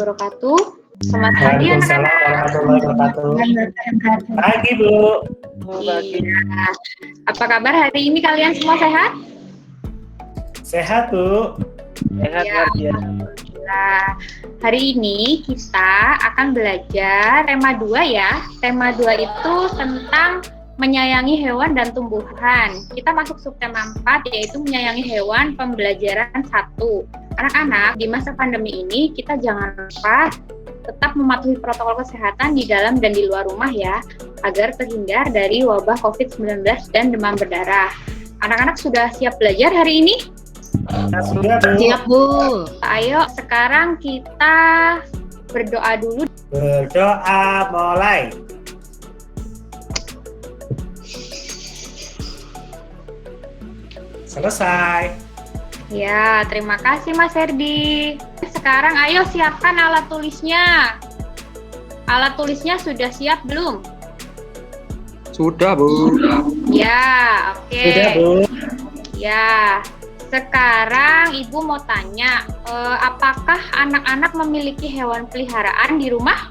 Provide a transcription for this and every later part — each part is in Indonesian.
wabarakatuh. Selamat pagi Waalaikumsalam anak-anak. warahmatullahi wabarakatuh. Pagi Bu. Iya. Apa kabar hari ini kalian semua sehat? Sehat Bu. Sehat Ya, ya. Alhamdulillah. Hari ini kita akan belajar tema 2 ya. Tema 2 itu tentang menyayangi hewan dan tumbuhan. Kita masuk subtema 4 yaitu menyayangi hewan pembelajaran 1. Anak-anak, di masa pandemi ini kita jangan lupa tetap mematuhi protokol kesehatan di dalam dan di luar rumah ya, agar terhindar dari wabah COVID-19 dan demam berdarah. Anak-anak sudah siap belajar hari ini? Sudah Bu. Siap Bu. Ayo sekarang kita berdoa dulu. Berdoa mulai. Selesai. Ya, terima kasih Mas Herdi. Sekarang ayo siapkan alat tulisnya. Alat tulisnya sudah siap belum? Sudah Bu. Ya, oke. Sudah Bu. Ya, sekarang Ibu mau tanya, apakah anak-anak memiliki hewan peliharaan di rumah?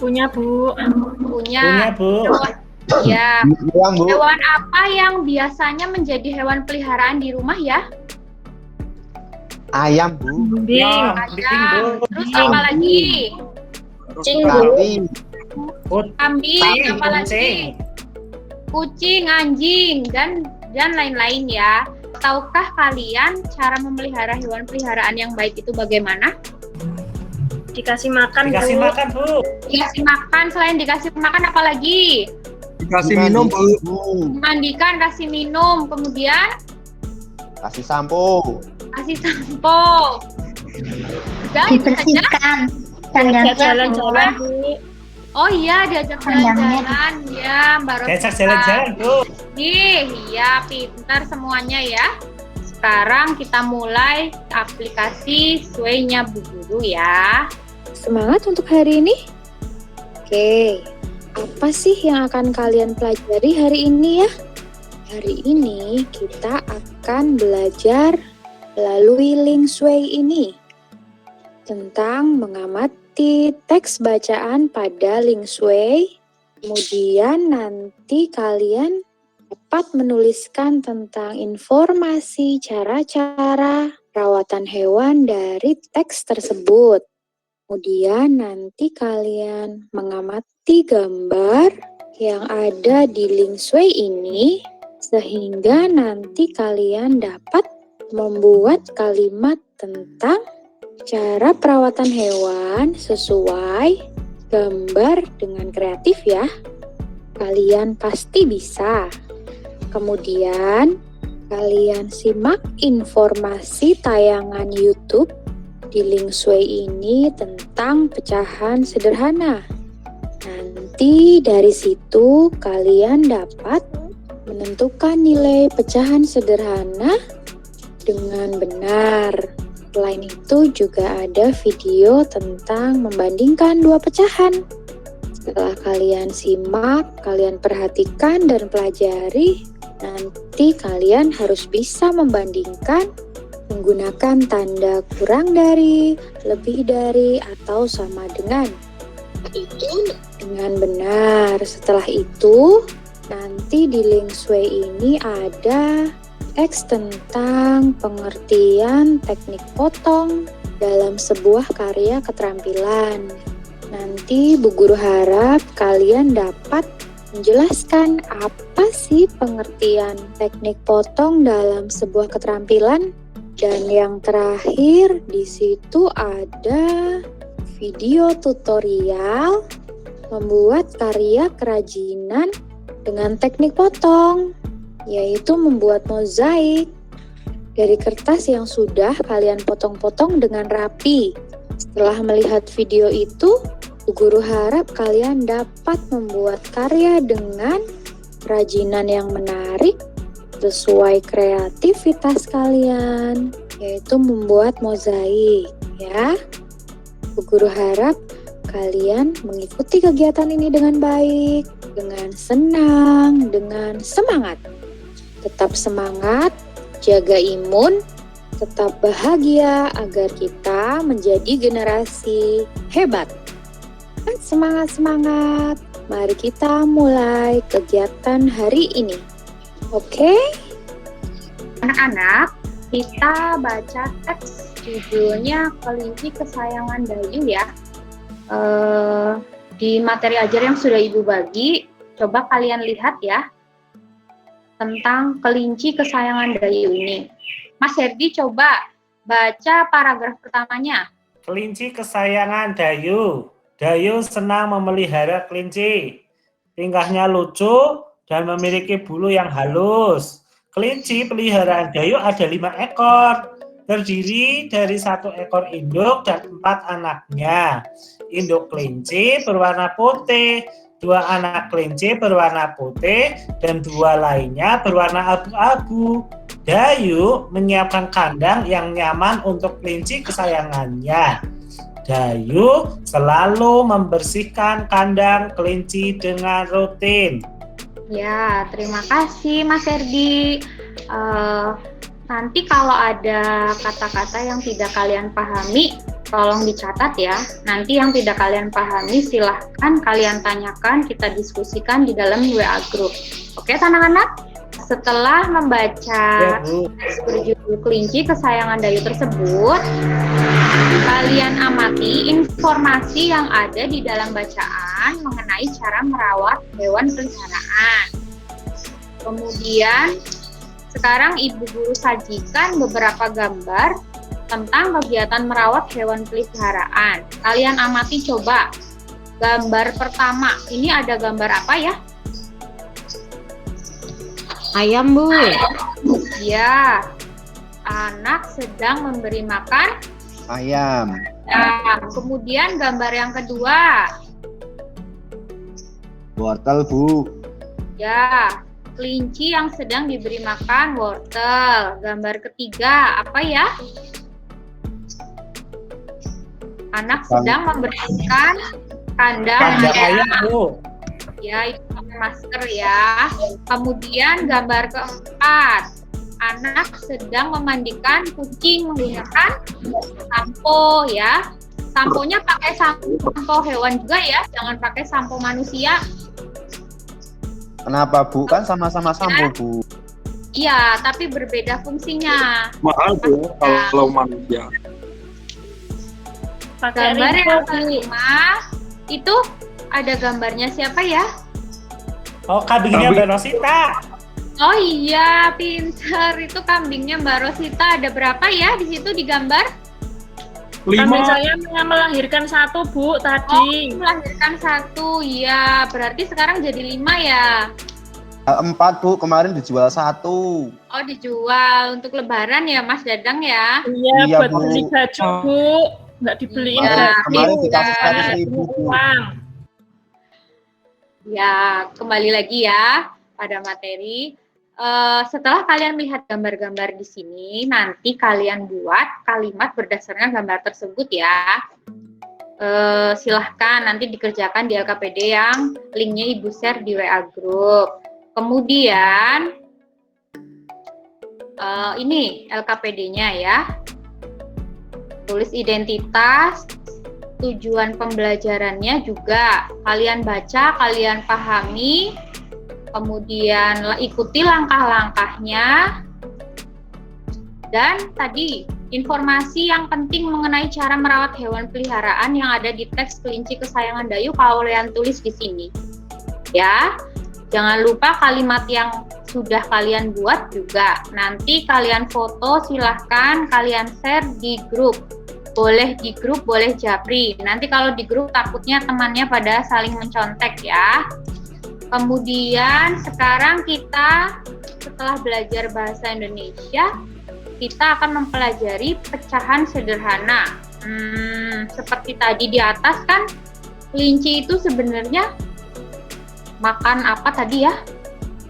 Punya Bu. Punya Bu. Ya, Pulang Bu. hewan apa yang biasanya menjadi hewan peliharaan di rumah ya? Ayam Bu. Kambing. Ayam. Bu. Terus apa lagi? Kucing, Bu. Kambing. Kambing, apa lagi? Kucing, anjing, dan lain-lain ya. Tahukah kalian cara memelihara hewan peliharaan yang baik itu bagaimana? Dikasih makan Dikasih Bu. makan Bu. Dikasih makan, selain dikasih makan apa lagi? Dikasih minum Bu. Mandikan, kasih minum, kemudian Kasih sampo. kasih sampo. Dan Dibersihkan Diajak kandangnya jalan-jalan Bu. oh iya, diajak Kandangnya. jalan-jalan ya, Mbak Rosita. Diajak jalan-jalan Bu. Iya, pintar semuanya ya. Sekarang kita mulai aplikasi Sway-nya Bu Guru ya. Semangat untuk hari ini? Oke, apa sih yang akan kalian pelajari hari ini ya? Hari ini kita akan belajar melalui link Sway ini tentang mengamati teks bacaan pada link Sway. Kemudian nanti kalian dapat menuliskan tentang informasi cara-cara perawatan hewan dari teks tersebut. Kemudian nanti kalian mengamati gambar yang ada di link Sway ini sehingga nanti kalian dapat membuat kalimat tentang cara perawatan hewan sesuai gambar dengan kreatif ya. Kalian pasti bisa. Kemudian kalian simak informasi tayangan YouTube di link Sway ini tentang pecahan sederhana. Nanti dari situ kalian dapat menentukan nilai pecahan sederhana dengan benar. Selain itu juga ada video tentang membandingkan dua pecahan. Setelah kalian simak, kalian perhatikan dan pelajari, nanti kalian harus bisa membandingkan menggunakan tanda kurang dari, lebih dari, atau sama dengan. Itu dengan benar. Setelah itu, nanti di link Sway ini ada teks tentang pengertian teknik potong dalam sebuah karya keterampilan. Nanti Bu Guru harap kalian dapat menjelaskan apa sih pengertian teknik potong dalam sebuah keterampilan. Dan yang terakhir di situ ada video tutorial membuat karya kerajinan dengan teknik potong, yaitu membuat mozaik dari kertas yang sudah kalian potong-potong dengan rapi. Setelah melihat video itu, Bu Guru harap kalian dapat membuat karya dengan kerajinan yang menarik sesuai kreativitas kalian, yaitu membuat mozaik ya. Bu Guru harap kalian mengikuti kegiatan ini dengan baik, dengan senang, dengan semangat. Tetap semangat, jaga imun, tetap bahagia agar kita menjadi generasi hebat. Semangat-semangat. Mari kita mulai kegiatan hari ini. Oke? Anak-anak, kita baca teks judulnya Kelinci Kesayangan Dayu ya. Di materi ajar yang sudah Ibu bagi, coba kalian lihat ya tentang kelinci kesayangan Dayu ini. Mas Herdi coba baca paragraf pertamanya. Kelinci kesayangan Dayu. Dayu senang memelihara kelinci. Tingkahnya lucu dan memiliki bulu yang halus. Kelinci peliharaan Dayu ada 5 ekor. Terdiri dari 1 ekor induk dan 4 anaknya. Induk kelinci berwarna putih, 2 anak kelinci berwarna putih, dan 2 lainnya berwarna abu-abu. Dayu menyiapkan kandang yang nyaman untuk kelinci kesayangannya. Dayu selalu membersihkan kandang kelinci dengan rutin. Ya, terima kasih Mas Herdi. Nanti kalau ada kata-kata yang tidak kalian pahami, tolong dicatat ya. Nanti yang tidak kalian pahami silahkan kalian tanyakan, kita diskusikan di dalam WA group. Oke anak-anak? Setelah membaca teks berjudul Kelinci Kesayangan Dayu tersebut, kalian amati informasi yang ada di dalam bacaan mengenai cara merawat hewan peliharaan. Kemudian, sekarang Ibu Guru sajikan beberapa gambar tentang kegiatan merawat hewan peliharaan. Kalian amati coba. Gambar pertama, ini ada gambar apa ya? Ayam, Bu. Ya, anak sedang memberi makan Ayam. ayam. Kemudian gambar yang kedua, Wortel, Bu. ya, kelinci yang sedang diberi makan wortel. Gambar ketiga, apa ya? Anak sedang membersihkan kandang Kandang ayam. ayam, Bu. Ya, itu pakai masker ya. Kemudian gambar keempat, anak sedang memandikan kucing menggunakan sampo ya. Samponya pakai sampo hewan juga ya, jangan pakai sampo manusia. Kenapa, Bu? Kan sama-sama sampo, Bu. Iya, tapi berbeda fungsinya. Mahal Bu kalau manusia. Pakai Gambar yang remote, Bu. kelima itu ada gambarnya siapa ya? Oh, kambingnya Mbak Rosita. Oh iya, pinter. Itu kambingnya Mbak Rosita. Ada berapa ya di situ di gambar? Kambing 5. saya melahirkan 1, Bu, tadi. Melahirkan 1. Ya, berarti sekarang jadi 5 ya. 4, Bu. Kemarin dijual 1. Oh, dijual untuk lebaran ya, Mas Dadang ya? Iya, Iya, buat Bu. beli baju, Bu. Nggak dibeliin Iya, Kemarin baju. dikasih iya. 100.000, Bu. Uang. Ya, kembali lagi ya pada materi. Setelah kalian melihat gambar-gambar di sini, nanti kalian buat kalimat berdasarkan gambar tersebut ya. Silahkan nanti dikerjakan di LKPD yang linknya Ibu share di WA group. Kemudian ini LKPD-nya ya. Tulis identitas, tujuan pembelajarannya juga kalian baca, kalian pahami, kemudian ikuti langkah-langkahnya, dan tadi informasi yang penting mengenai cara merawat hewan peliharaan yang ada di teks Kelinci Kesayangan Dayu kalian tulis di sini. Ya, jangan lupa kalimat yang sudah kalian buat juga. Nanti kalian foto, silahkan kalian share di grup. Boleh di grup, boleh japri. Nanti kalau di grup takutnya temannya pada saling mencontek ya. Kemudian sekarang kita setelah belajar bahasa Indonesia, kita akan mempelajari pecahan sederhana. Seperti tadi di atas kan, kelinci itu sebenarnya makan apa tadi ya?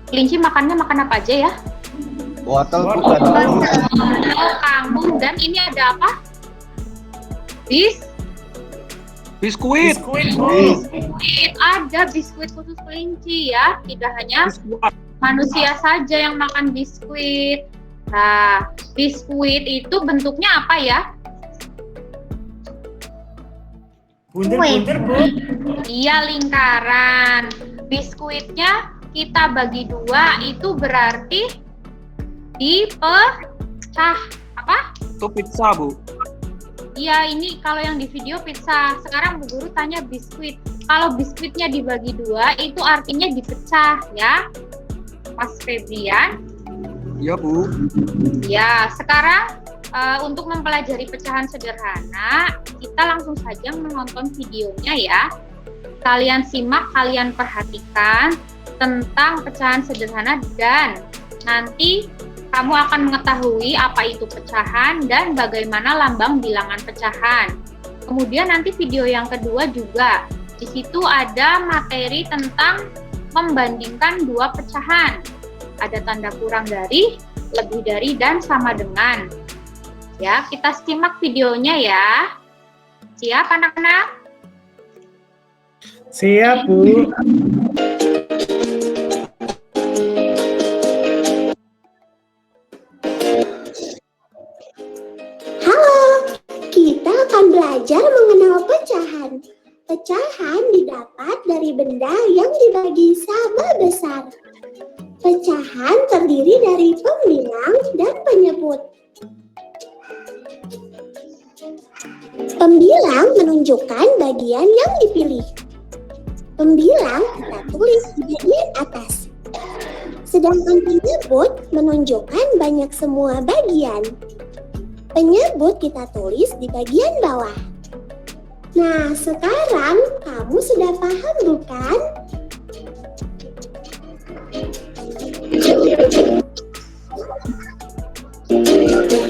Kelinci makannya makan apa aja ya? Wortel, Bu. Wortel. Kangkung, dan ini ada apa? Biskuit. Biskuit, Bu. Ada biskuit khusus kelinci ya, tidak hanya Biskuit. manusia saja yang makan biskuit. Nah, biskuit itu bentuknya apa ya? Bunder-bunder, Bu. Iya, lingkaran. Biskuitnya kita bagi 2, itu berarti dipecah. Apa? Itu pizza, Bu. Iya, ini kalau yang di video pizza. Sekarang Bu Guru tanya biskuit. Kalau biskuitnya dibagi 2, itu artinya dipecah ya, Mas Febrian? Iya, Bu. Ya, sekarang untuk mempelajari pecahan sederhana, kita langsung saja menonton videonya ya. Kalian simak, kalian perhatikan tentang pecahan sederhana dan nanti kamu akan mengetahui apa itu pecahan dan bagaimana lambang bilangan pecahan. Kemudian nanti video yang kedua juga. Di situ ada materi tentang membandingkan 2 pecahan. Ada tanda kurang dari, lebih dari, dan sama dengan. Ya, kita simak videonya ya. Siap anak-anak? Siap, Bu. Halo, kita akan belajar mengenal pecahan. Pecahan didapat dari benda yang dibagi sama besar. Pecahan terdiri dari pembilang dan penyebut. Pembilang menunjukkan bagian yang dipilih. Pembilang kita tulis di bagian atas. Sedangkan penyebut menunjukkan banyak semua bagian. Penyebut kita tulis di bagian bawah. Nah, sekarang kamu sudah paham bukan?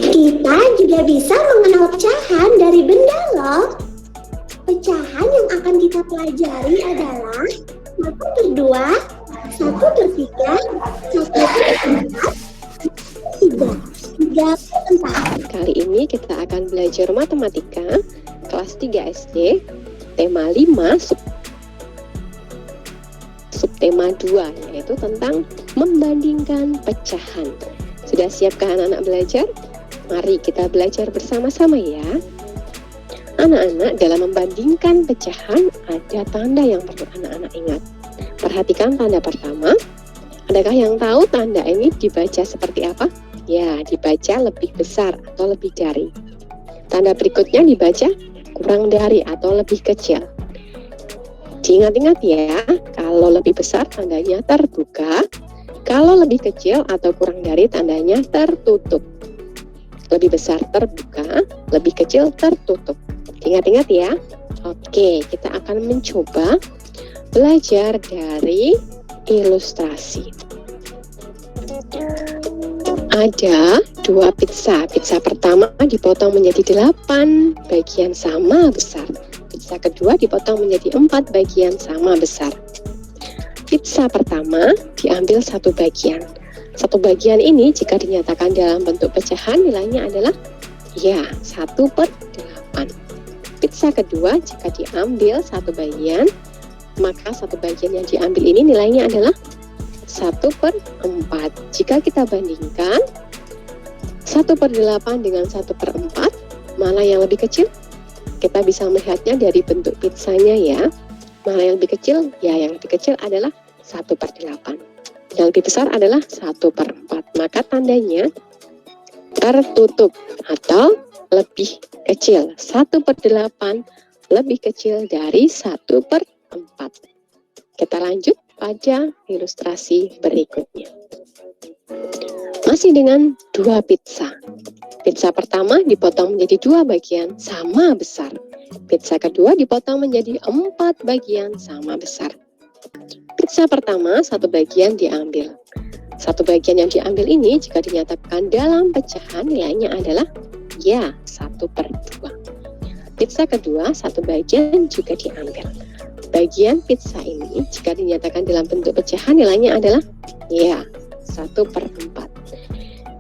Kita juga bisa mengenal pecahan dari benda loh. Pecahan yang akan kita pelajari adalah 1/2, 1/3, 1/4, 3/4. Kali ini kita akan belajar matematika kelas 3 SD, tema 5, subtema 2, yaitu tentang membandingkan pecahan. Sudah siapkah anak-anak belajar? Mari kita belajar bersama-sama ya. Anak-anak, dalam membandingkan pecahan ada tanda yang perlu anak-anak ingat. Perhatikan tanda pertama. Adakah yang tahu tanda ini dibaca seperti apa? Ya, dibaca lebih besar atau lebih dari. Tanda berikutnya dibaca kurang dari atau lebih kecil. Diingat-ingat ya, kalau lebih besar tandanya terbuka, kalau lebih kecil atau kurang dari tandanya tertutup. Lebih besar terbuka, lebih kecil tertutup. Ingat-ingat ya. Oke, kita akan mencoba belajar dari ilustrasi. Ada 2 pizza. Pizza pertama dipotong menjadi 8 bagian sama besar. Pizza kedua dipotong menjadi 4 bagian sama besar. Pizza pertama diambil 1 bagian. 1 bagian ini jika dinyatakan dalam bentuk pecahan nilainya adalah ya 1/8. Pizza kedua jika diambil 1 bagian, maka 1 bagian yang diambil ini nilainya adalah 1/4. Jika kita bandingkan 1/8 dengan 1/4, mana yang lebih kecil? Kita bisa melihatnya dari bentuk pizzanya ya. Mana yang lebih kecil? Ya, yang lebih kecil adalah 1/8. Yang lebih besar adalah 1/4. Maka tandanya tertutup atau lebih kecil. 1/8 lebih kecil dari 1/4. Kita lanjut pada ilustrasi berikutnya. Masih dengan 2 pizza. Pizza pertama dipotong menjadi 2 bagian sama besar. Pizza kedua dipotong menjadi 4 bagian sama besar. Pizza pertama 1 bagian diambil. 1 bagian yang diambil ini jika dinyatakan dalam pecahan nilainya adalah ya 1/2. Pizza kedua 1 bagian juga diambil. Bagian pizza ini jika dinyatakan dalam bentuk pecahan nilainya adalah ya 1/4.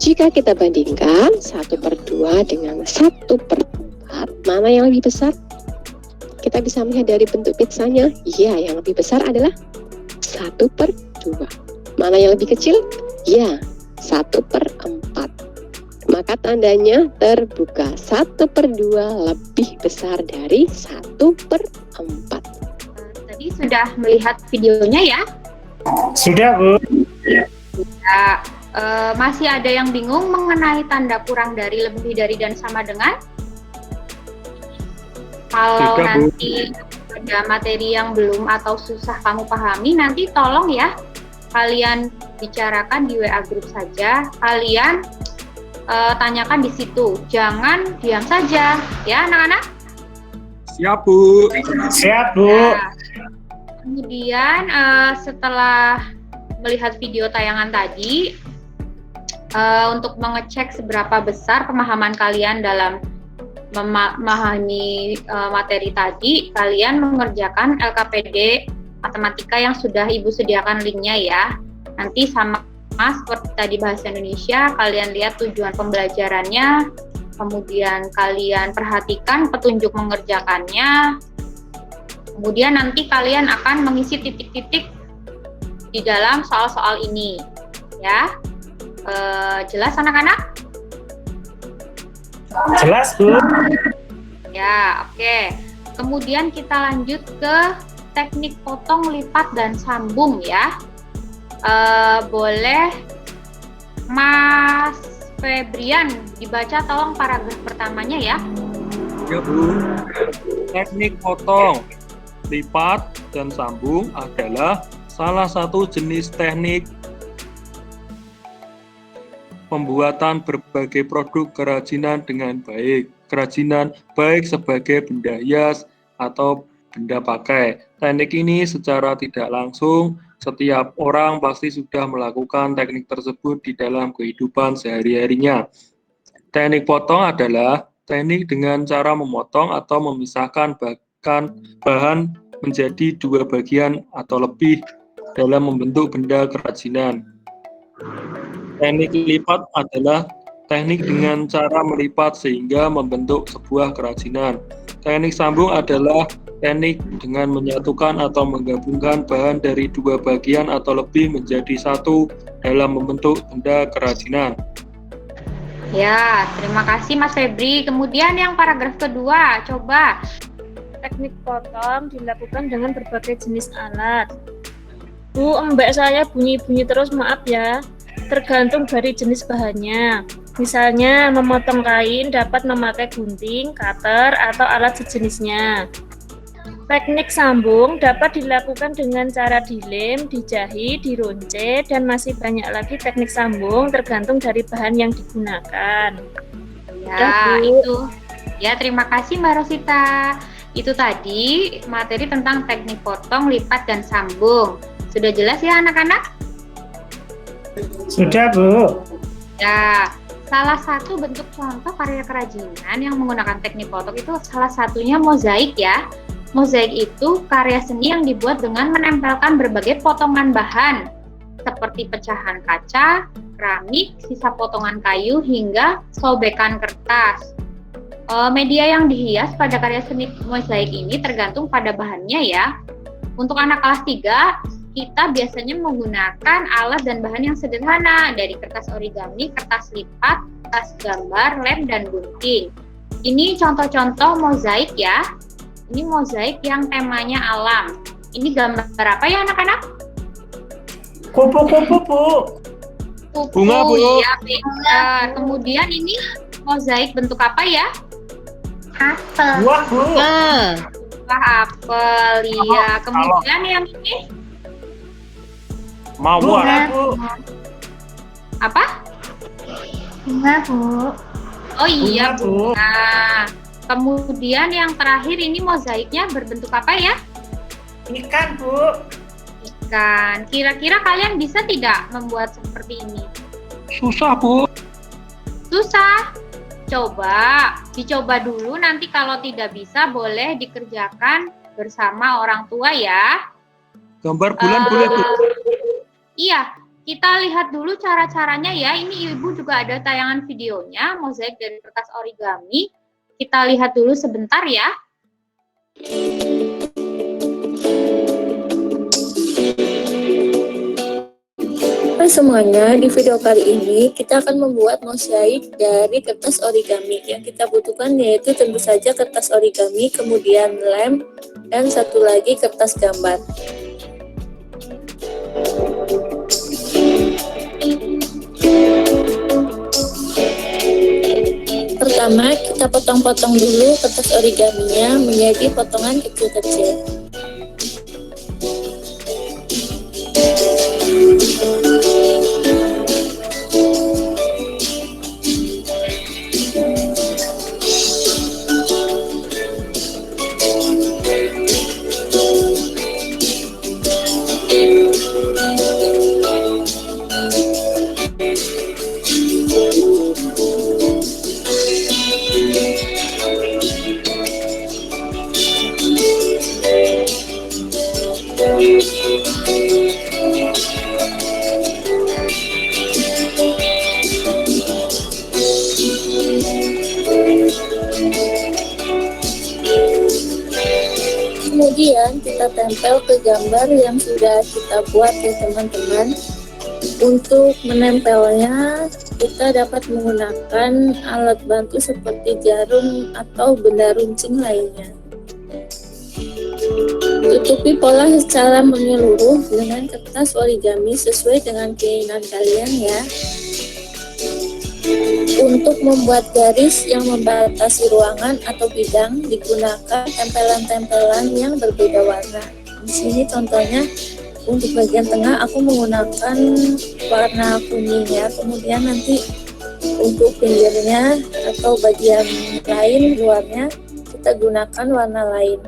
Jika kita bandingkan 1/2 dengan 1/4, mana yang lebih besar? Kita bisa melihat dari bentuk pizzanya, ya yang lebih besar adalah 1/2. Mana yang lebih kecil? Ya 1/4. Maka tandanya terbuka. 1/2 lebih besar dari 1/4. Tadi sudah melihat videonya ya? Sudah, Bu. Ya. Masih ada yang bingung mengenai tanda kurang dari, lebih dari, dan sama dengan? Kalau Tidak, Bu. nanti ada materi yang belum atau susah kamu pahami, nanti tolong ya kalian bicarakan di WA grup saja. Kalian tanyakan di situ. Jangan diam saja, ya anak-anak? Siap, Bu. Siap, Bu. Ya. Kemudian setelah melihat video tayangan tadi, untuk mengecek seberapa besar pemahaman kalian dalam memahami materi tadi, kalian mengerjakan LKPD matematika yang sudah Ibu sediakan linknya ya. Nanti sama seperti tadi bahasa Indonesia, kalian lihat tujuan pembelajarannya, kemudian kalian perhatikan petunjuk mengerjakannya, kemudian nanti kalian akan mengisi titik-titik di dalam soal-soal ini, ya. Jelas anak-anak? Jelas, Bu. Ya, oke. Kemudian kita lanjut ke teknik potong, lipat, dan sambung ya. Boleh Mas Febrian dibaca tolong paragraf pertamanya ya. Ya, Bu. Teknik potong, lipat, dan sambung adalah salah satu jenis teknik pembuatan berbagai produk kerajinan dengan baik. Kerajinan baik sebagai benda hias atau benda pakai. Teknik ini secara tidak langsung setiap orang pasti sudah melakukan teknik tersebut di dalam kehidupan sehari-harinya. Teknik potong adalah teknik dengan cara memotong atau memisahkan bahan menjadi dua bagian atau lebih dalam membentuk benda kerajinan. Teknik lipat adalah teknik dengan cara melipat sehingga membentuk sebuah kerajinan. Teknik sambung adalah teknik dengan menyatukan atau menggabungkan bahan dari dua bagian atau lebih menjadi satu dalam membentuk benda kerajinan. Ya, terima kasih Mas Febri. Kemudian yang paragraf kedua, coba. Teknik potong dilakukan dengan berbagai jenis alat. Bu, mbak saya bunyi-bunyi terus, maaf ya. Tergantung dari jenis bahannya. Misalnya, memotong kain dapat memakai gunting, cutter, atau alat sejenisnya. Teknik sambung dapat dilakukan dengan cara dilem, dijahit, dironce, dan masih banyak lagi teknik sambung tergantung dari bahan yang digunakan. Ya, itu. Ya, terima kasih Mbak Rosita. Itu tadi materi tentang teknik potong, lipat, dan sambung. Sudah jelas ya anak-anak? Sudah, Bu. Ya, salah satu bentuk contoh karya kerajinan yang menggunakan teknik potong itu salah satunya mozaik ya. Mozaik itu karya seni yang dibuat dengan menempelkan berbagai potongan bahan seperti pecahan kaca, keramik, sisa potongan kayu, hingga sobekan kertas. Media yang dihias pada karya seni mozaik ini tergantung pada bahannya ya. Untuk anak kelas 3, kita biasanya menggunakan alat dan bahan yang sederhana dari kertas origami, kertas lipat, kertas gambar, lem, dan gunting. Ini contoh-contoh mozaik ya. Ini mozaik yang temanya alam. Ini gambar apa ya anak-anak? Kupu-kupu, Bu. Kupu, Bunga, Bu. ya, benar. Kemudian ini mozaik bentuk apa ya? Apel. Buah, Bu. Buah apel, iya. Kemudian yang ini Mawar. Bunga, Bu. apa? Bunga, Bu. Oh iya, Bunga, Bu. bunga. Kemudian yang terakhir ini mozaiknya berbentuk apa ya? Ikan, Bu. Ikan. Kira-kira kalian bisa tidak membuat seperti ini? Susah, Bu. Susah. Coba, dicoba dulu. Nanti kalau tidak bisa boleh dikerjakan bersama orang tua ya. Gambar bulan boleh, Bu. Iya, kita lihat dulu cara-caranya ya. Ini Ibu juga ada tayangan videonya, mozaik dari kertas origami. Kita lihat dulu sebentar ya. Halo semuanya, di video kali ini kita akan membuat mosaik dari kertas origami. Yang kita butuhkan yaitu tentu saja kertas origami, kemudian lem, dan satu lagi kertas gambar. Pertama, kita potong-potong dulu kertas origaminya menjadi potongan kecil-kecil. Kemudian kita tempel ke gambar yang sudah kita buat ya teman-teman. Untuk menempelnya kita dapat menggunakan alat bantu seperti jarum atau benda runcing lainnya. Tutupi pola secara menyeluruh dengan kertas origami sesuai dengan keinginan kalian ya. Untuk membuat garis yang membatasi ruangan atau bidang digunakan tempelan-tempelan yang berbeda warna. Di sini contohnya untuk bagian tengah aku menggunakan warna kuning ya. Kemudian nanti untuk pinggirnya atau bagian lain luarnya kita gunakan warna lain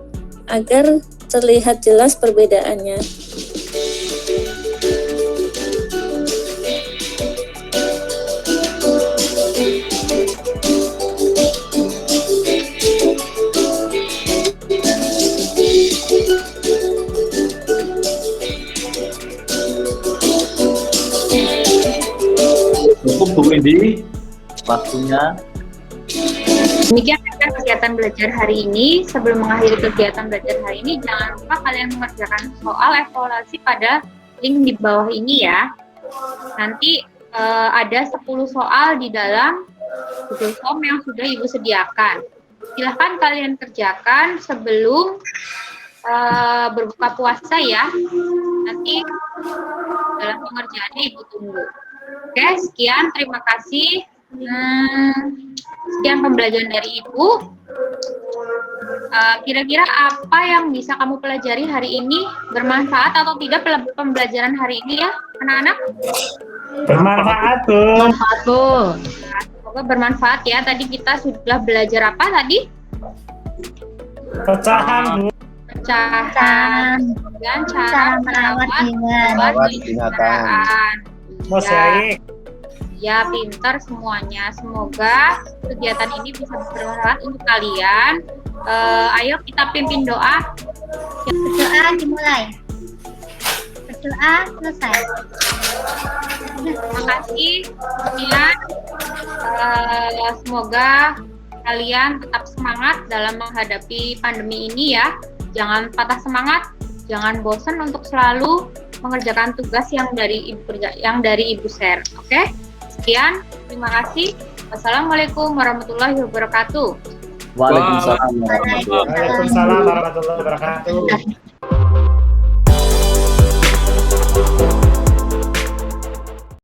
agar terlihat jelas perbedaannya. Cukup Bu Windy, waktunya. Demikian kegiatan belajar hari ini. Sebelum mengakhiri kegiatan belajar hari ini, jangan lupa kalian mengerjakan soal evaluasi pada link di bawah ini ya. Nanti ada 10 soal di dalam Google Form yang sudah Ibu sediakan. Silahkan kalian kerjakan sebelum berbuka puasa ya. Nanti dalam pengerjaannya Ibu tunggu. Oke, sekian. Terima kasih. Sekian pembelajaran dari Ibu. Kira-kira apa yang bisa kamu pelajari hari ini? Bermanfaat atau tidak pembelajaran hari ini ya, anak-anak? Bermanfaat, Bu. Bermanfaat, Bu. Semoga bermanfaat ya. Tadi kita sudah belajar apa tadi? Pecahan, Bu. Pecahan. Dan cara merawat binatang. Mosaik. Ya, pintar semuanya. Semoga kegiatan ini bisa bermanfaat untuk kalian. Ayo kita pimpin doa. Berdoa dimulai. Berdoa selesai. Terima kasih. Sekian. Semoga kalian tetap semangat dalam menghadapi pandemi ini ya. Jangan patah semangat, jangan bosan untuk selalu mengerjakan tugas yang dari Ibu share. Oke? Sekian, terima kasih. Wassalamualaikum warahmatullahi wabarakatuh. Waalaikumsalam warahmatullahi wabarakatuh. Waalaikumsalam warahmatullahi wabarakatuh.